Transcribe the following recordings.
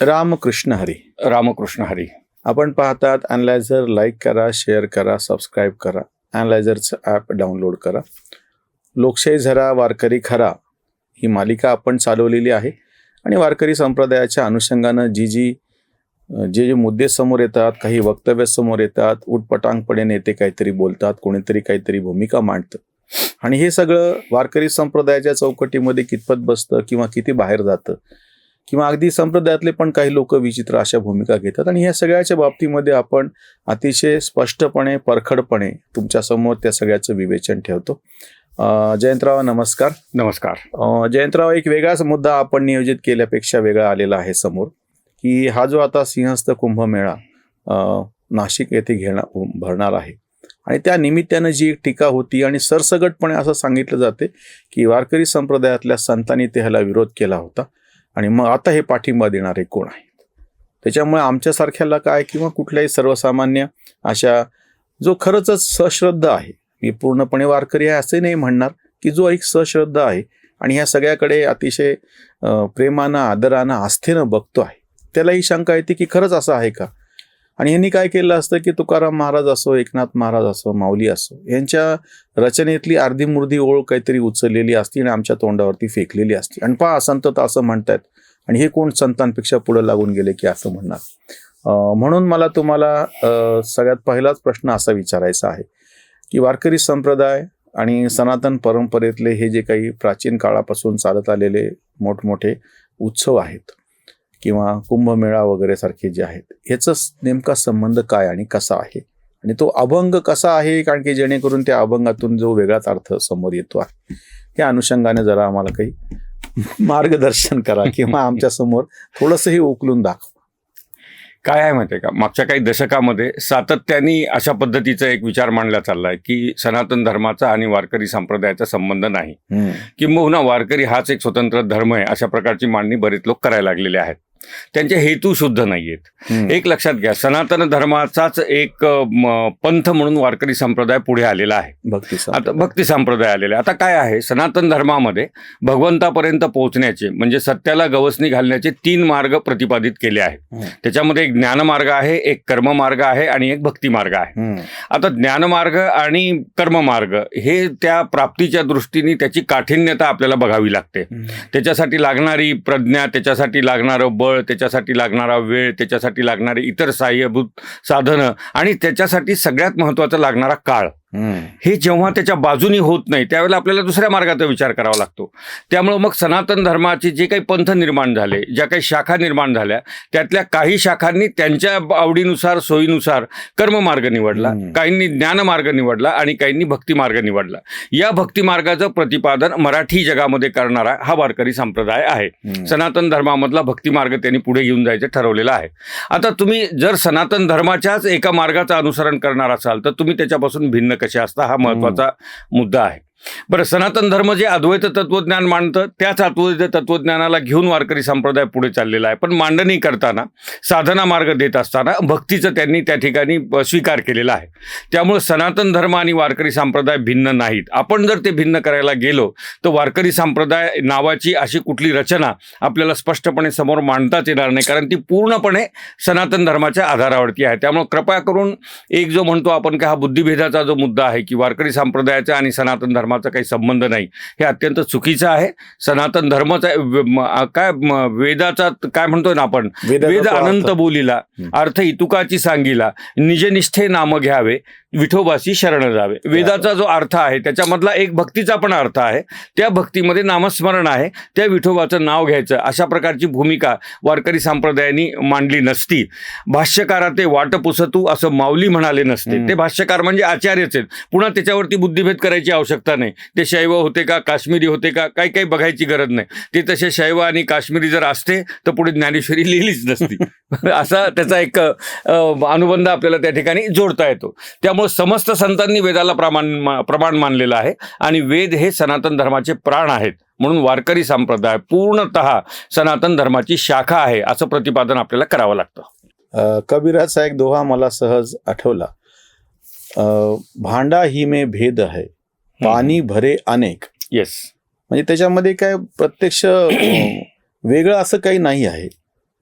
रामकृष्ण हरी. रामकृष्ण हरी. आपण पाहतात analyser. Like करा, शेअर करा, सबस्क्राईब करा. अॅनालायझरचं ॲप डाउनलोड करा. लोकशाही झरा वारकरी खरा ही मालिका आपण चालवलेली आहे आणि वारकरी संप्रदायाच्या अनुषंगानं जे मुद्दे समोर येतात, काही वक्तव्य समोर येतात, उटपटांगपणे नेते काहीतरी बोलतात, कोणीतरी काहीतरी भूमिका मांडतं आणि हे सगळं वारकरी संप्रदायाच्या चौकटीमध्ये कितपत बसतं किंवा किती बाहेर जातं किंवा अगदी संप्रदायातले पण काही लोक विचित्र अशा भूमिका घेतात आणि ह्या सगळ्याच्या बाबतीमध्ये आपण अतिशय स्पष्टपणे, परखडपणे तुमच्यासमोर त्या सगळ्याचं विवेचन ठेवतो. जयंतराव नमस्कार. नमस्कार. जयंतराव, एक वेगळाच मुद्दा आपण नियोजित केल्यापेक्षा वेगळा आलेला आहे समोर, की हा जो आता सिंहस्थ कुंभमेळा नाशिक येथे भरणार आहे आणि त्या निमित्तानं जी एक टीका होती आणि सरसगटपणे असं सांगितलं जाते की वारकरी संप्रदायातल्या संतांनी ते ह्याला विरोध केला होता आणि मग आता हे पाठिंबा देणारे कोण आहेत. त्याच्यामुळे आमच्यासारख्याला काय किंवा कुठल्याही सर्वसामान्य अशा जो खरंच सश्रद्धा आहे, मी पूर्णपणे वारकरी आहे असे नाही म्हणणार, की जो एक सश्रद्धा आहे आणि ह्या सगळ्याकडे अतिशय प्रेमानं, आदरानं, आस्थेनं बघतो आहे, त्याला ही शंका येते की खरंच असं आहे का. आणि यांनी काय केलं असतं की तुकाराम महाराज असो, एकनाथ महाराज असो, माऊली असो, यांच्या रचनेतली अर्धीमुर्धी ओळ काहीतरी उचललेली असती आणि आमच्या तोंडावरती फेकलेली असते आणि पहा संत तर असं म्हणतायत आणि हे कोण संतांपेक्षा पुढे लागून गेले की असं म्हणणार. म्हणून मला तुम्हाला सगळ्यात पहिलाच प्रश्न असा विचारायचा आहे की वारकरी संप्रदाय आणि सनातन परंपरेतले हे जे काही प्राचीन काळापासून चालत आलेले मोठमोठे उत्सव आहेत किंवा कुंभमेळा वगैरे सारखे जे आहेत, ह्याचा नेमका संबंध काय आणि कसा आहे आणि तो अभंग कसा आहे, कारण की जेणेकरून त्या अभंगातून जो वेगळाच अर्थ समोर येतो आहे, या अनुषंगाने जरा आम्हाला काही मार्गदर्शन करा किंवा आमच्या समोर थोडंसं हे उकलून दाखवा. काय आहे माहिती आहे का, मागच्या काही दशकामध्ये सातत्याने अशा पद्धतीचा एक विचार मांडला चाललाय की सनातन धर्माचा आणि वारकरी संप्रदायाचा संबंध नाही, किंबहुना वारकरी हाच एक स्वतंत्र धर्म आहे, अशा प्रकारची मांडणी बरेच लोक करायला लागलेले आहेत. त्यांचे हेतू शुद्ध नाहीयेत. एक लक्षात घ्या, सनातन धर्माचाच एक पंथ म्हणून वारकरी संप्रदाय पुढे आलेला आहे. आता भक्ती संप्रदाय आलेला आहे. आता काय आहे, सनातन धर्मामध्ये भगवंतापर्यंत पोहोचण्याचे म्हणजे सत्याला गवसणी घालण्याचे 3 मार्ग प्रतिपादित केले आहेत. त्याच्यामध्ये एक ज्ञानमार्ग आहे, एक कर्ममार्ग आहे आणि एक भक्ती मार्ग आहे. आता ज्ञानमार्ग आणि कर्ममार्ग हे त्या प्राप्तीच्या दृष्टीने त्याची काठिण्यता आपल्याला बघावी लागते. त्याच्यासाठी लागणारी प्रज्ञा, त्याच्यासाठी लागणारं बळ, त्याच्यासाठी लागणारा वेळ, त्याच्यासाठी लागणारे इतर सहाय्यभूत साधनं आणि त्याच्यासाठी सगळ्यात महत्त्वाचा लागणारा काळ, हे जेव्हा त्याच्या बाजूनी होत नाही त्यावेळेला आपल्याला दुसऱ्या मार्गाचा विचार करावा लागतो. त्यामुळे मग सनातन धर्माचे जे काही पंथ निर्माण झाले, ज्या काही शाखा निर्माण झाल्या, त्यातल्या काही शाखांनी त्यांच्या आवडीनुसार, सोयीनुसार कर्ममार्ग निवडला, काहींनी ज्ञानमार्ग निवडला आणि काहींनी भक्तिमार्ग निवडला. या भक्तिमार्गाचं प्रतिपादन मराठी जगामध्ये करणारा हा वारकरी संप्रदाय आहे. सनातन धर्मामधला भक्तिमार्ग त्यांनी पुढे घेऊन जायचं ठरवलेलं आहे. आता तुम्ही जर सनातन धर्माच्याच एका मार्गाचं अनुसरण करणार असाल तर तुम्ही त्याच्यापासून भिन्न कसे असता, हा महत्वाचा मुद्दा आहे. बरं, सनातन धर्म जे अद्वैत तत्वज्ञान मांडतं त्याच अद्वैत तत्वज्ञानाला घेऊन वारकरी संप्रदाय पुढे चाललेला आहे. पण मांडणी करताना, साधना मार्ग देत असताना भक्तीचं त्यांनी त्या ठिकाणी स्वीकार केलेला आहे. त्यामुळे सनातन धर्म आणि वारकरी संप्रदाय भिन्न नाहीत. आपण जर ते भिन्न करायला गेलो तर वारकरी संप्रदाय नावाची अशी कुठली रचना आपल्याला स्पष्टपणे समोर मांडताच येणार नाही, कारण ती पूर्णपणे सनातन धर्माच्या आधारावरती आहे. त्यामुळे कृपया करून एक जो म्हणतो आपण की हा बुद्धिभेदाचा जो मुद्दा आहे की वारकरी संप्रदायाचा आणि सनातन धर्माचा काही संबंध नाही, हे अत्यंत चुकीचं आहे. सनातन धर्माचा काय वेदाचा काय म्हणतोय ना आपण, वेद अनंत बोलिला, अर्थ इतुकाची सांगिला, निजनिष्ठे नाम घ्यावे, विठोबाशी शरण जावे. वेदाचा जो अर्थ आहे त्याच्यामधला एक भक्तीचा पण अर्थ आहे. त्या भक्तीमध्ये नामस्मरण आहे, त्या विठोबाचं नाव घ्यायचं, अशा प्रकारची भूमिका वारकरी संप्रदायाने मांडली नसती. भाष्यकारा ते वाट पुसतू असं माऊली म्हणाले नसते. ते भाष्यकार म्हणजे आचार्यच आहेत. पुन्हा त्याच्यावरती बुद्धिभेद करायची आवश्यकता नाही. ते शैव होते का, काश्मीरी होते का, काही बघायची गरज नाही. ते तसे शैव आणि काश्मीरी जर असते तर पुढे ज्ञानेश्वरी लिहिलीच नसती. असा त्याचा एक अनुबंध आपल्याला त्या ठिकाणी जोडता येतो. त्यामुळे समस्त संतांनी वेदाला प्रमाण मानलेलं आहे आणि वेद हे सनातन धर्माचे प्राण आहेत. म्हणून वारकरी संप्रदाय पूर्णतः सनातन धर्माची शाखा आहे असं प्रतिपादन आपल्याला करावं लागतं. कबीराचा एक दोहा मला सहज आठवला, भांडा ही में भेद है, पाणी भरे अनेक. येस, म्हणजे त्याच्यामध्ये काय प्रत्यक्ष वेगळं असं काही नाही आहे.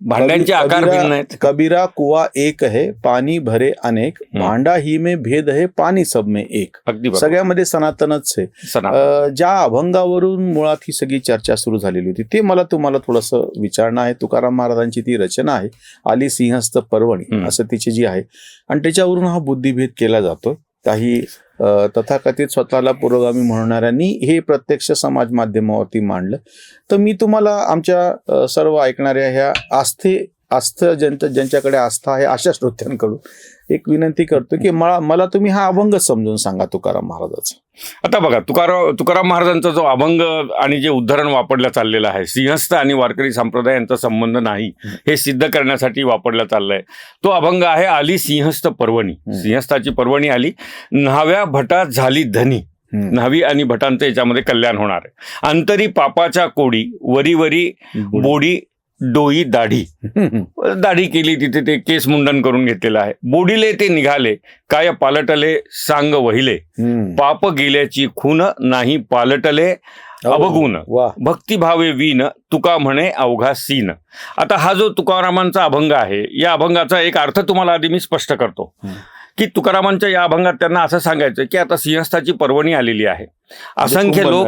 भांड्यांचे आकार भिन्न आहेत. कबीरा कुवा एक है, पाणी भरे अनेक, भांडा ही में भेद है, पाणी सब में एक. अगदी बरोबर. सगळ्यामध्ये सनातनच आहे. सनातन. ज्या अभंगावरून मुळात ही सगळी चर्चा सुरू झालेली होती ते मला तुम्हाला थोडंसं विचारणं आहे. तुकाराम महाराजांची ती रचना आहे आली सिंहस्थ पर्वणी असं तिची जी आहे, आणि त्याच्यावरून हा बुद्धिभेद केला जातो. काही तथाकथित स्वतःला पुरोगामी म्हणणाऱ्यांनी हे प्रत्यक्ष समाज माध्यमावरती मांडलं. तर मी तुम्हाला आमच्या सर्व ऐकणाऱ्या ह्या ज्यांच्याकडे आस्था आहे अशा श्रोत्यांकडून एक विनंती करतो की मला तुम्ही हा अभंग समजून सांगा तुकाराम महाराजाचा. आता बघा, तुकाराम महाराजांचा जो अभंग आणि जे उद्धरण वापरलं चाललेलं आहे, सिंहस्थ आणि वारकरी संप्रदाय यांचा संबंध नाही हे सिद्ध करण्यासाठी वापरला चाललाय. तो अभंग आहे आली सिंहस्थ पर्वणी. सिंहस्थाची पर्वणी आली, न्हाव्या भटात झाली धनी. न्हावी आणि भटांचं याच्यामध्ये कल्याण होणार आहे. अंतरी पापाच्या कोडी, वरी वरी बोडी डोई दाढी केली, तिथे ते केस मुंडन करून घेतलेलं आहे. बोडीले ते निघाले, काय पालटले सांग वहिले, पाप गेल्याची खून नाही पालटले अवगुण, भक्तिभावे वीन तुका म्हणे अवघा सीन. आता हा जो तुकारामांचा अभंग आहे, या अभंगाचा एक अर्थ तुम्हाला आधी मी स्पष्ट करतो की तुकारामांच्या या अभंगात त्यांना असं सांगायचं की आता सिंहस्थाची पर्वणी आलेली आहे. असंख्य लोक,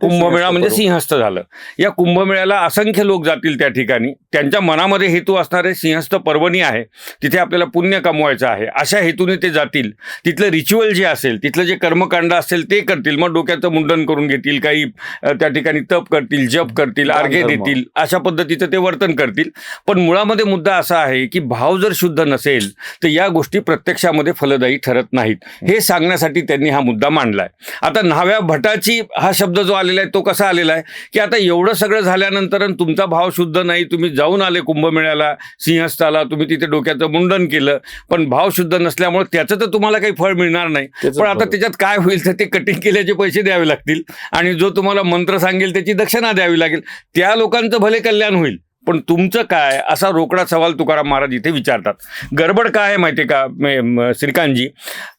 कुंभमेळा म्हणजे सिंहस्थ झालं. या कुंभमेळ्याला असंख्य लोक जातील त्या ठिकाणी. त्यांच्या मनामध्ये हेतू असणारे सिंहस्थ पर्वणी आहे, तिथे आपल्याला पुण्य कमवायचं आहे अशा हेतूने ते जातील. तिथलं रिच्युअल जे असेल, तिथलं जे कर्मकांड असेल ते करतील. मग डोक्याचं मुंडन करून घेतील, काही त्या ठिकाणी तप करतील, जप करतील, अर्घ्य देतील, अशा पद्धतीचं ते वर्तन करतील. पण मुळामध्ये मुद्दा असा आहे की भाव जर शुद्ध नसेल तर या गोष्टी प्रत्यक्षामध्ये फलदायी ठरत नाहीत. हे सांगण्यासाठी त्यांनी हा मुद्दा मांडलाय. आता न्हाव्या भटाची हा शब्द जो आलेला आहे तो कसा आलेला आहे की आता एवढं सगळं झाल्यानंतर तुमचा भाव शुद्ध नाही, तुम्ही जाऊन आले कुंभमेळ्याला, सिंहस्थाला, तुम्ही तिथे डोक्याचं मुंडन केलं, पण भाव शुद्ध नसल्यामुळे त्याचं तर तुम्हाला काही फळ मिळणार नाही. पण आता त्याच्यात काय होईल तर ते कटिंग केल्याचे पैसे द्यावे लागतील आणि जो तुम्हाला मंत्र सांगेल त्याची दक्षिणा द्यावी लागेल. त्या लोकांचं भले कल्याण होईल, पण तुमचं काय, असा रोकडा सवाल तुकाराम महाराज इथे विचारतात. गडबड काय आहे माहिती का श्रीकांतजी,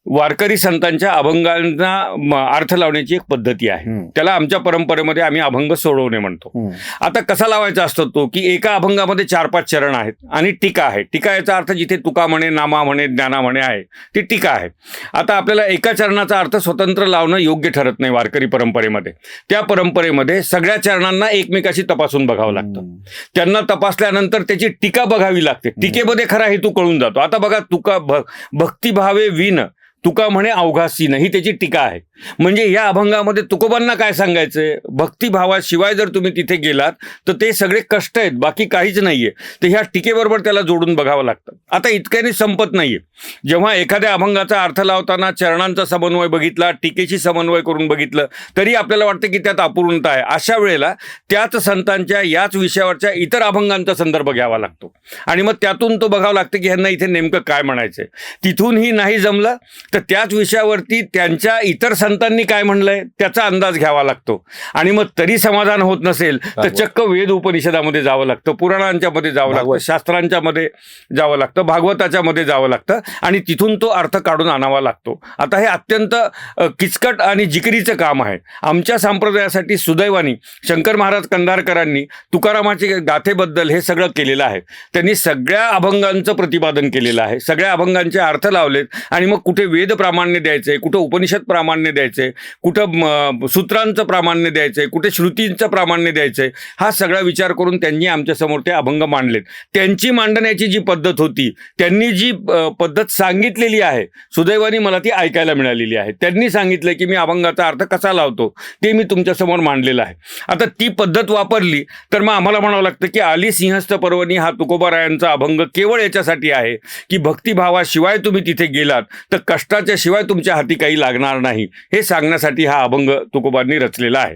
वारकरी संतांच्या अभंगांना अर्थ लावण्याची एक पद्धती आहे. त्याला आमच्या परंपरेमध्ये आम्ही अभंग सोडवणे म्हणतो. आता कसा लावायचा असतो तो की एका अभंगामध्ये 4-5 चरण आहेत आणि टीका आहे. टीका याचा अर्थ जिथे तुका म्हणे, नामा म्हणे, ज्ञाना म्हणे आहे ती टीका आहे. आता आपल्याला एका चरणाचा अर्थ स्वतंत्र लावणं योग्य ठरत नाही वारकरी परंपरेमध्ये. त्या परंपरेमध्ये सगळ्या चरणांना एकमेकाशी तपासून बघावं लागतं. त्यांना तपासल्यानंतर त्याची टीका बघावी लागते. टीकेमध्ये खरा हेतू कळून जातो. आता बघा, तुका भक्तिभावे वीन तुका म्हणे अवघा सीन, ही त्याची टीका आहे. म्हणजे या अभंगामध्ये तुकोबांना काय सांगायचंय, भक्तिभावाशिवाय जर तुम्ही तिथे गेलात तर ते सगळे कष्ट आहेत, बाकी काहीच नाहीये. तर ह्या टीकेबरोबर त्याला जोडून बघावं लागतं. आता इतक्याने संपत नाहीये. जेव्हा एखाद्या अभंगाचा अर्थ लावताना चरणांचा समन्वय बघितला, टीकेशी समन्वय करून बघितलं, तरी आपल्याला वाटतं की त्यात अपूर्णता आहे. अशा वेळेला त्याच संतांच्या याच विषयावरच्या इतर अभंगांचा संदर्भ घ्यावा लागतो आणि मग त्यातून तो बघावं लागतं की ह्यांना इथे नेमकं काय म्हणायचंय. तिथूनही नाही जमलं तर त्याच विषयावरती त्यांच्या इतर संतांनी काय म्हणलंय त्याचा अंदाज घ्यावा लागतो. आणि मग तरी समाधान होत नसेल तर चक्क वेद उपनिषदामध्ये जावं लागतं, पुराणांच्या मध्ये जावं लागतं, शास्त्रांच्या मध्ये जावं लागतं, भागवताच्या मध्ये जावं लागतं आणि तिथून तो अर्थ काढून आणावा लागतो. आता हे अत्यंत किचकट आणि जिकिरीचं काम आहे. आमच्या संप्रदायासाठी सुदैवानी शंकर महाराज कंधारकरांनी तुकारामाच्या गाथेबद्दल हे सगळं केलेलं आहे. त्यांनी सगळ्या अभंगांचं प्रतिपादन केलेलं आहे, सगळ्या अभंगांचे अर्थ लावलेत आणि मग कुठे वेद प्रामाण्य द्यायचंय, कुठं उपनिषद प्रामाण्य द्यायचंय, कुठं सूत्रांचं प्रामाण्य द्यायचंय, कुठे श्रुतींचं प्रामाण्य द्यायचंय, हा सगळा विचार करून त्यांनी आमच्यासमोर ते अभंग मांडलेत. त्यांची मांडण्याची जी पद्धत होती, त्यांनी जी पद्धत सांगितलेली आहे, सुदैवाने मला ती ऐकायला मिळालेली आहे. त्यांनी सांगितलं की मी अभंगाचा अर्थ कसा लावतो ते मी तुमच्यासमोर मांडलेलं आहे. आता ती पद्धत वापरली तर मग आम्हाला म्हणावं लागतं की आली सिंहस्थ पर्वणी हा तुकोबारायांचा अभंग केवळ याच्यासाठी आहे की भक्तिभावाशिवाय तुम्ही तिथे गेलात तर कष्टाच्या शिवाय तुमच्या हाती काही लागणार नाही, हे सांगण्यासाठी हा अभंग तुकोबांनी रचलेला आहे.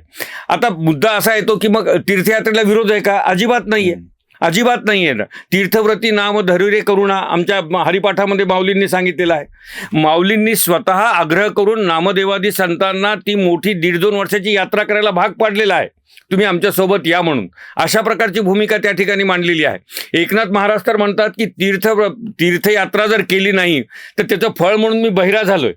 आता मुद्दा असा येतो की मग तीर्थयात्रेला विरोध आहे का? अजिबात नाहीये, अजिबात नाहीये. तीर्थव्रती नाम धरुरे करुणा आमच्या हरिपाठामध्ये माऊलींनी सांगितलेलं आहे. माऊलींनी स्वतः आग्रह करून नामदेवादी संतांना ती मोठी 1.5-2 वर्षाची यात्रा करायला भाग पाडलेला आहे. तुम्ही आमच्यासोबत या म्हणून अशा प्रकारची भूमिका त्या ठिकाणी मांडलेली आहे. एकनाथ महाराज तर म्हणतात की तीर्थयात्रा जर केली नाही तर त्याचं फळ म्हणून मी बहिरा झालोय.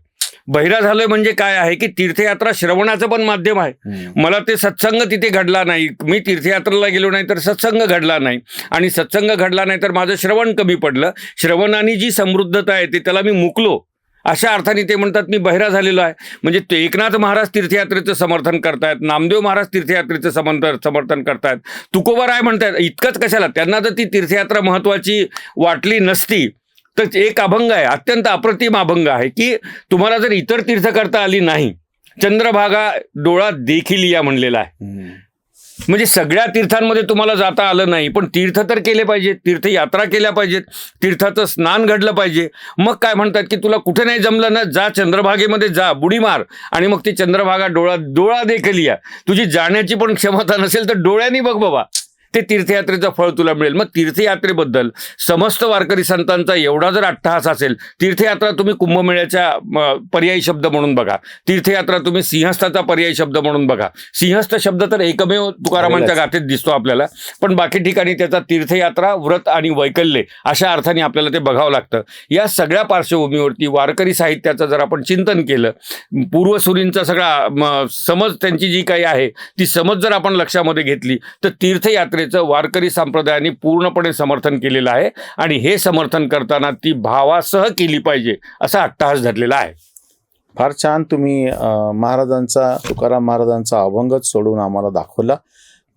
बहिरा झालोय म्हणजे काय आहे की तीर्थयात्रा श्रवणाचं पण माध्यम आहे. मला ते सत्संग तिथे घडला नाही, मी तीर्थयात्रेला गेलो नाही तर सत्संग घडला नाही, आणि सत्संग घडला नाही तर माझं श्रवण कमी पडलं. श्रवणाने जी समृद्धता आहे ते त्याला मी मुकलो, अशा अर्थाने ते म्हणतात मी बहिरा झालेलो आहे. म्हणजे ते एकनाथ महाराज तीर्थयात्रेचं समर्थन करतायत, नामदेव महाराज तीर्थयात्रेचं समर्थन करतायत, तुकोबाराय म्हणतायत. इतकंच कशाला, त्यांना जर ती तीर्थयात्रा महत्त्वाची वाटली नसती तर एक अभंग आहे, अत्यंत अप्रतिम अभंग आहे, की तुम्हाला जर इतर तीर्थ करता आली नाही, चंद्रभागा डोळा देखील या म्हणलेला आहे. म्हणजे सगळ्या तीर्थांमध्ये तुम्हाला जाता आलं नाही, पण तीर्थ तर केले पाहिजेत, तीर्थयात्रा केल्या पाहिजेत, तीर्थाचं स्नान घडलं पाहिजे. मग काय म्हणतात की तुला कुठे नाही जमलं ना, जा चंद्रभागेमध्ये जा, बुडी मार, आणि मग ती चंद्रभागा डोळा देखील या. तुझी जाण्याची पण क्षमता नसेल तर डोळ्यांनी बघ बाबा, ते तीर्थयात्रेचं फळ तुला मिळेल. मग तीर्थयात्रेबद्दल समस्त वारकरी संतांचा एवढा जर अट्टहास असेल, तीर्थयात्रा तुम्ही कुंभमेळ्याच्या पर्यायी शब्द म्हणून बघा, तीर्थयात्रा तुम्ही सिंहस्थाचा पर्यायी शब्द म्हणून बघा. सिंहस्थ शब्द तर एकमेव तुकारामांच्या गाथेत दिसतो आपल्याला, पण बाकी ठिकाणी त्याचा तीर्थयात्रा, व्रत आणि वैकल्ये अशा अर्थाने आपल्याला ते बघावं लागतं. या सगळ्या पार्श्वभूमीवरती वारकरी साहित्याचं जर आपण चिंतन केलं, पूर्वसुरींचा सगळा समज, त्यांची जी काही आहे ती समज जर आपण लक्षामध्ये घेतली, तर तीर्थयात्रे वारकरी संप्रदायाने पूर्णपणे समर्थन केलेलं आहे, आणि हे समर्थन करताना ती भावासह केली पाहिजे असा अट्टहास धरलेला आहे. फार छान तुम्ही महाराजांचा, तुकाराम महाराजांचा अभंगच सोडून आम्हाला दाखवला.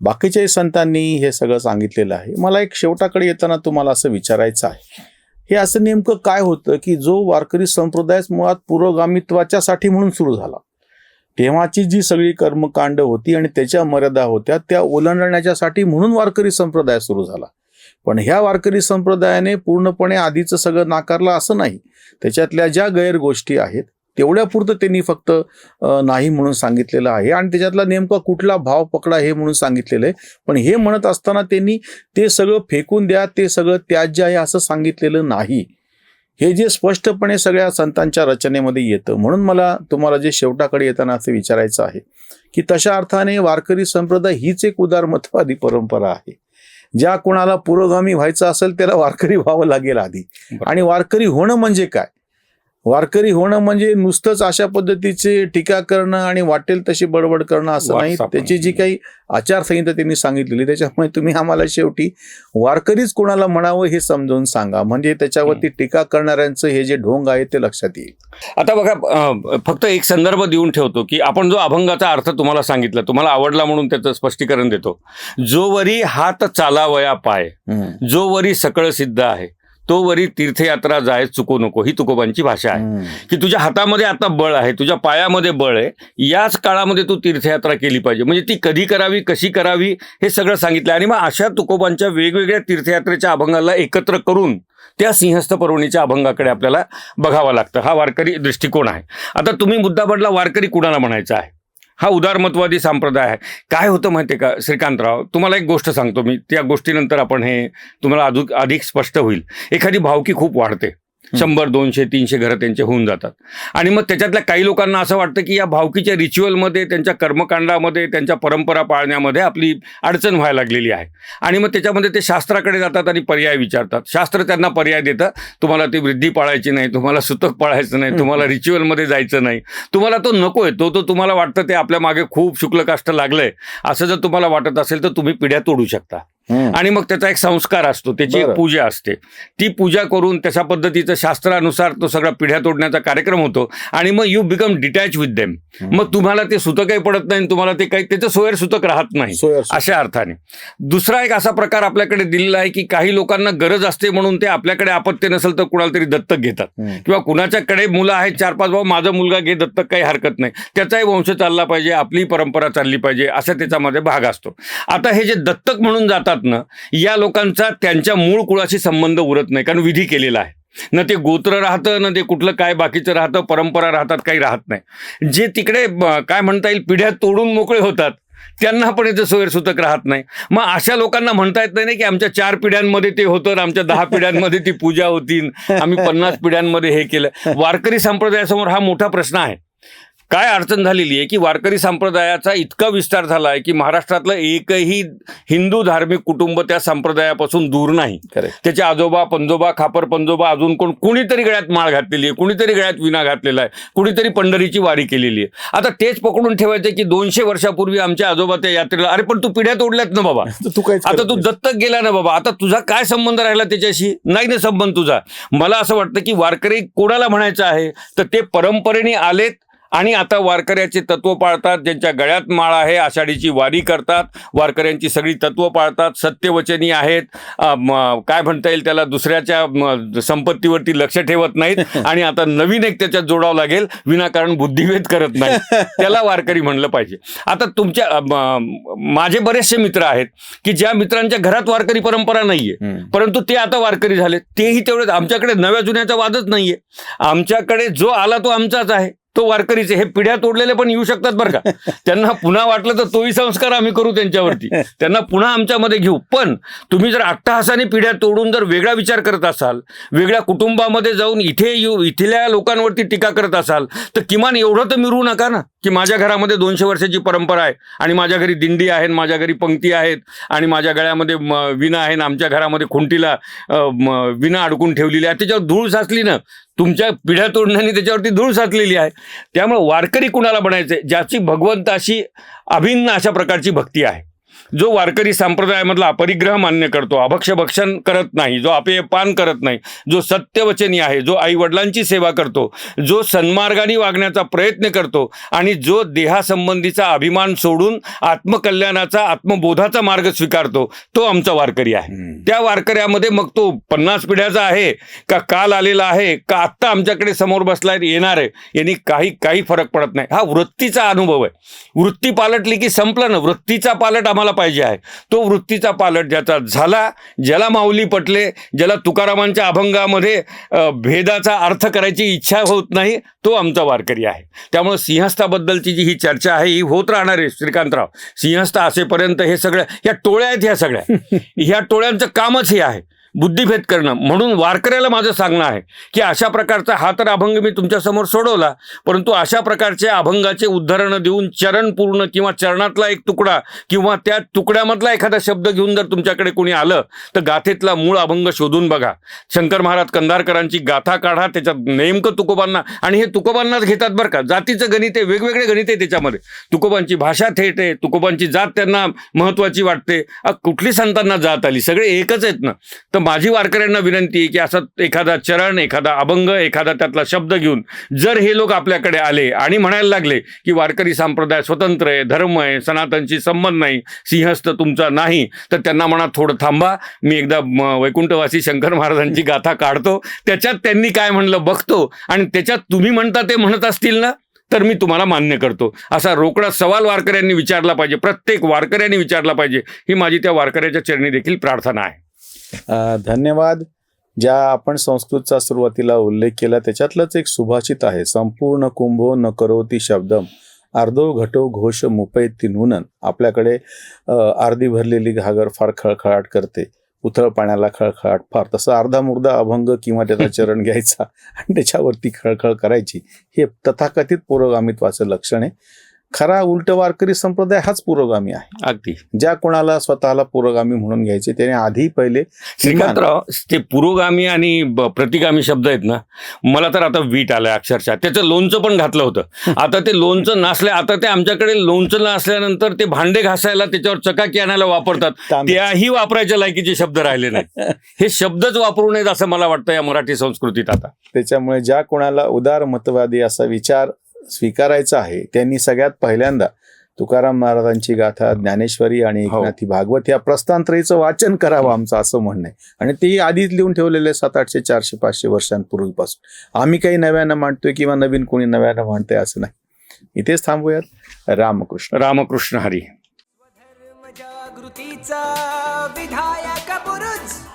बाकीच्याही संतांनी हे सगळं सांगितलेलं आहे. मला एक शेवटाकडे येताना तुम्हाला असं विचारायचं आहे, हे असं नेमकं काय होतं की जो वारकरी संप्रदाय मुळात पुरोगामित्वाच्यासाठी म्हणून सुरू झाला, तेव्हाची जी सगळी कर्मकांड होती आणि त्याच्या मर्यादा होत्या त्या ओलांडण्याच्यासाठी म्हणून वारकरी संप्रदाय सुरू झाला. पण ह्या वारकरी संप्रदायाने पूर्णपणे आधीचं सगळं नाकारलं असं नाही. त्याच्यातल्या ज्या गैर गोष्टी आहेत तेवढ्यापुरतं त्यांनी फक्त नाही म्हणून सांगितलेलं आहे, आणि त्याच्यातला नेमका कुठला भाव पकडा हे म्हणून सांगितलेलं आहे. पण हे म्हणत असताना त्यांनी ते सगळं फेकून द्या, ते सगळं त्याज्य आहे असं सांगितलेलं नाही. हे जे स्पष्टपणे सगळ्या संतांच्या रचनेमध्ये येतं. म्हणून मला तुम्हाला जे शेवटाकडे येताना असं विचारायचं आहे की तशा अर्थाने वारकरी संप्रदाय हीच एक उदारमतवादी परंपरा आहे. ज्या कोणाला पुरोगामी व्हायचं असेल त्याला वारकरी व्हावं लागेल आधी. आणि वारकरी होणं म्हणजे काय? वारकरी होणं म्हणजे नुसतंच अशा पद्धतीचे टीका करणं आणि वाटेल तशी बडबड करणं असं नाही. त्याची जी काही आचारसंहिता त्यांनी सांगितलेली, त्याच्यामुळे तुम्ही आम्हाला शेवटी वारकरीच कोणाला म्हणावं हे समजावून सांगा, म्हणजे त्याच्यावरती टीका करणाऱ्यांचं हे जे ढोंग आहे ते लक्षात येईल. आता बघा, फक्त एक संदर्भ देऊन ठेवतो की आपण जो अभंगाचा अर्थ तुम्हाला सांगितला, तुम्हाला आवडला म्हणून त्याचं स्पष्टीकरण देतो. जो वरी हात चालावया पाय, जो वरी सकळ सिद्ध आहे, तो वरी तीर्थयात्रा जाय चुको नको, ही तुकोबांची भाषा आहे. की तुझ्या हातामध्ये आता बळ आहे, तुझ्या पायामध्ये बळ आहे, याच काळामध्ये तू तीर्थयात्रा केली पाहिजे. म्हणजे ती कधी करावी, कशी करावी हे सगळं सांगितलं. आणि मग अशा तुकोबांच्या वेगवेगळ्या तीर्थयात्रेच्या अभंगाला एकत्र करून त्या सिंहस्थ पर्वणीच्या अभंगाकडे आपल्याला बघावं लागतं. हा वारकरी दृष्टिकोन आहे. आता तुम्ही मुद्दा पडला वारकरी कुणाला म्हणायचा आहे, हा उदारमतवादी संप्रदाय आहे. काय होतं माहिती आहे का श्रीकांतराव, तुम्हाला एक गोष्ट सांगतो मी, त्या गोष्टीनंतर आपण हे तुम्हाला अधिक स्पष्ट होईल. एखादी भावकी खूप वाढते, 100, 200, 300 घरं त्यांचे होऊन जातात, आणि मग त्याच्यातल्या काही लोकांना असं वाटतं की या भावकीच्या रिच्युअलमध्ये, त्यांच्या कर्मकांडामध्ये, त्यांच्या परंपरा पाळण्यामध्ये आपली अडचण व्हायला लागलेली आहे. आणि मग त्याच्यामध्ये ते शास्त्राकडे जातात आणि पर्याय विचारतात. शास्त्र त्यांना पर्याय देतं, तुम्हाला ती वृद्धी पाळायची नाही, तुम्हाला सुतक पाळायचं नाही, तुम्हाला रिच्युअलमध्ये जायचं नाही, तुम्हाला तो नको आहे, तो तुम्हाला वाटतं ते आपल्या मागे खूप शुक्लकाष्ट लागलंय असं जर तुम्हाला वाटत असेल तर तुम्ही पिढ्या तोडू शकता. आणि मग त्याचा एक संस्कार असतो, त्याची एक पूजा असते, ती पूजा करून तशा पद्धतीचं शास्त्रानुसार तो सगळा पिढ्या तोडण्याचा कार्यक्रम होतो. आणि मग you become detach with them. मग तुम्हाला ते सुतकही पडत नाही, तुम्हाला ते काही त्याचं सोयर सुतक राहत नाही अशा अर्थाने. दुसरा एक असा प्रकार आपल्याकडे दिलेला आहे की काही लोकांना गरज असते म्हणून ते आपल्याकडे आपत्ती नसेल तर कुणाला तरी दत्तक घेतात, किंवा कुणाच्याकडे मुलं आहेत 4-5 भाऊ, माझा मुलगा घे दत्तक, काही हरकत नाही, त्याचाही वंश चालला पाहिजे, आपली परंपरा चालली पाहिजे, असा त्याच्यामध्ये भाग असतो. आता हे जे दत्तक म्हणून जातात ना, या लोकांचा त्यांच्या मूळ कुळाशी संबंध उरत नाही, कारण विधी केलेला आहे. न ते गोत्र राहतं, न ते कुठलं काय बाकीचं राहतं, परंपरा राहतात, काही राहत नाही. जे तिकडे काय म्हणता येईल पिढ्या तोडून मोकळे होतात त्यांना पण याचं सोयरसूतक राहत नाही. मग अशा लोकांना म्हणता येत नाही की आमच्या 4 पिढ्यांमध्ये ते होतं, आमच्या 10 पिढ्यांमध्ये ती पूजा होती, आम्ही 50 पिढ्यांमध्ये हे केलं. वारकरी संप्रदायासमोर हा मोठा प्रश्न आहे. काय अडचण झालेली आहे की वारकरी संप्रदायाचा इतका विस्तार झाला आहे की महाराष्ट्रातलं एकही हिंदू धार्मिक कुटुंब त्या संप्रदायापासून दूर नाही. Correct. त्याचे आजोबा पंजोबा खापर पंजोबा अजून कुणीतरी गळ्यात माळ घातलेली आहे, कुणीतरी गळ्यात विणा घातलेला आहे, कुणीतरी पंढरीची वारी केलेली आहे. आता तेच पकडून ठेवायचं की 200 वर्षापूर्वी आमच्या आजोबा त्या यात्रेला, अरे पण तू पिढ्या तोडल्यात ना बाबा, तू काय आता तू दत्तक गेला ना बाबा, आता तुझा काय संबंध राहिला त्याच्याशी? नाही ना संबंध तुझा. मला असं वाटतं की वारकरी कोणाला म्हणायचं आहे तर ते परंपरेने आलेत आणि आता वारकऱ्याचे तत्व पाळतात, ज्यांच्या गळ्यात माळ आहे, आषाढीची वारी करतात, वारकऱ्यांची सगळी तत्व पाळतात, सत्यवचनी आहेत, काय म्हणता येईल त्याला, दुसऱ्याच्या संपत्तीवरती लक्ष ठेवत नाहीत आणि आता नवीन एक त्याच्यात जोडावं लागेल, विनाकारण बुद्धिभेद करत नाही, त्याला वारकरी म्हणलं पाहिजे. आता तुमच्या माझे बरेचसे मित्र आहेत की ज्या मित्रांच्या घरात वारकरी परंपरा नाहीये परंतु ते आता वारकरी झाले, तेही तेवढेच. आमच्याकडे नव्या जुन्याचा वादच नाहीये, आमच्याकडे जो आला तो आमचाच आहे, तो वारकरीचे. हे पिढ्या तोडलेले पण येऊ शकतात बरं का, त्यांना पुन्हा वाटलं तर तोही संस्कार आम्ही करू त्यांच्यावरती, त्यांना पुन्हा आमच्यामध्ये घेऊ. पण तुम्ही जर अट्टहासाने पिढ्या तोडून जर वेगळा विचार करत असाल, वेगळ्या कुटुंबामध्ये जाऊन इथल्या लोकांवरती टीका करत असाल तर किमान एवढं तर मिरवू नका ना की माझ्या घरामध्ये 200 वर्षाची परंपरा आहे आणि माझ्या घरी दिंडी आहे, माझ्या घरी पंक्ती आहेत आणि माझ्या गळ्यामध्ये विणा आहे, आमच्या घरामध्ये खुंटीला विणा अडकून ठेवलेली आहे, त्याच्यावर धूळ साचली ना, तुमच्या पिढ्या तोडण्याने त्याच्यावरती धूळ साचलेली आहे. त्यामुळे वारकरी कुणाला बनायचंय? ज्याची भगवंताशी अभिन्न अशा प्रकारची भक्ती आहे, जो वारकरी संप्रदायामधला अपरिग्रह मान्य करतो, अभक्षभक्षण करत नाही, जो अपेयपान करत नाही, जो सत्यवचनी आहे, जो आई वडिलांची सेवा करतो, जो सन्मार्गाने वागण्याचा प्रयत्न करतो आणि जो देहासंबंधीचा अभिमान सोडून आत्मकल्याणाचा आत्मबोधाचा मार्ग स्वीकारतो, तो आमचा वारकरी आहे. त्या वारकऱ्यामध्ये मग तो 50 पिढ्याचा आहे का काल आलेला आहे का आत्ता आमच्याकडे समोर बसलाय येणार आहे, यांनी काही फरक पडत नाही. हा वृत्तीचा अनुभव आहे. वृत्ती पालटली की संपलं ना, वृत्तीचा पालट आम्हाला पाहिजे आहे. तो वृत्तीचा पालट ज्याचा झाला, ज्याला माऊली पटले, ज्याला तुकारामांच्या अभंगामध्ये भेदाचा अर्थ करायची इच्छा होत नाही, तो आमचा वारकरी आहे. त्यामुळे सिंहस्थाबद्दलची जी ही चर्चा आहे ही होत राहणार आहे श्रीकांतराव. सिंहस्थ असेपर्यंत हे सगळ्या ह्या टोळ्या आहेत, ह्या टोळ्यांचं कामच हे आहे, बुद्धिभेद करणं. म्हणून वारकऱ्याला माझं सांगणं आहे की अशा प्रकारचा हा तर अभंग मी तुमच्यासमोर सोडवला, परंतु अशा प्रकारचे अभंगाचे उदाहरणं देऊन चरण पूर्ण किंवा चरणातला एक तुकडा किंवा त्या तुकड्यामधला एखादा शब्द घेऊन जर तुमच्याकडे कोणी आलं तर गाथेतला मूळ अभंग शोधून बघा. शंकर महाराज कंधारकरांची गाथा काढा, त्याच्यात नेमकं तुकोबांना, आणि हे तुकोबांनाच घेतात बरं का, जातीचं गणित आहे, वेगवेगळे गणित आहे त्याच्यामध्ये. तुकोबांची भाषा थेट आहे, तुकोबांची जात त्यांना महत्त्वाची वाटते. कुठली संतांना जात आली, सगळे एकच आहेत ना. तर माझी वारकऱ्यांना विनंती आहे की असं एखादा चरण, एखादा अभंग, एखादा त्यातला शब्द घेऊन जर हे लोक आपल्याकडे आले आणि म्हणायला लागले की वारकरी संप्रदाय स्वतंत्र आहे, धर्म आहे, सनातनशी संबंध नाही, सिंहस्थ तुमचा नाही, तर त्यांना म्हणा थोडं थांबा, मी एकदा वैकुंठवासी शंकर महाराजांची गाथा काढतो, त्याच्यात त्यांनी काय म्हणलं बघतो आणि त्याच्यात तुम्ही म्हणता ते म्हणत असतील ना तर मी तुम्हाला मान्य करतो. असा रोकडा सवाल वारकऱ्यांनी विचारला पाहिजे, प्रत्येक वारकऱ्यांनी विचारला पाहिजे. ही माझी त्या वारकऱ्याच्या चरणी देखील प्रार्थना आहे. धन्यवाद. ज्या आपण संस्कृतचा सुरुवातीला उल्लेख केला त्याच्यातलंच एक सुभाषित आहे, संपूर्ण कुंभो न करोती शब्दम अर्धो घटो घोष मुपैती नूनन. आपल्याकडे अर्धी भरलेली घागर फार खळखळाट करते, उथळ पाण्याला खळखळाट फार. तसं अर्धा मुर्दा अभंग किंवा त्याचा चरण घ्यायचा आणि त्याच्यावरती खळखळ करायची, हे तथाकथित पुरोगामित्वाचं लक्षण आहे. खरा उलट वारकरी संप्रदाय हाच पुरोगामी आहे. अगदी ज्या कोणाला स्वतःला पुरोगामी म्हणून घ्यायचे त्याने आधी पहिले श्रीकांतराव, ते पुरोगामी आणि प्रतिगामी शब्द आहेत ना, मला तर आता वीट आलंय अक्षरशः. त्याचं लोणचं पण घातलं होतं, आता ते लोणचं नसलं, आता ते आमच्याकडे लोणचं नसल्यानंतर ते भांडे घासायला त्याच्यावर चकाकी आणायला वापरतात, त्याही वापरायच्या लायकीचे शब्द राहिले नाहीत. हे शब्दच वापरू नयेत असं मला वाटतं या मराठी संस्कृतीत आता. त्याच्यामुळे ज्या कोणाला उदार मतवादी असा विचार स्वीकारायचा आहे त्यांनी सगळ्यात पहिल्यांदा तुकाराम महाराजांची गाथा, ज्ञानेश्वरी आणि एकनाथी भागवत या प्रस्थानत्रयीचं वाचन करावं, आमचं असं म्हणणं आहे. आणि तेही आधीच लिहून ठेवलेले 700-800 400 500 वर्षांपूर्वीपासून. आम्ही काही नव्यानं मांडतोय किंवा नवीन कोणी नव्यानं मांडतंय असं नाही. इथेच थांबूयात. रामकृष्ण. रामकृष्ण हरी. जागृतीचा विधायक बुरुज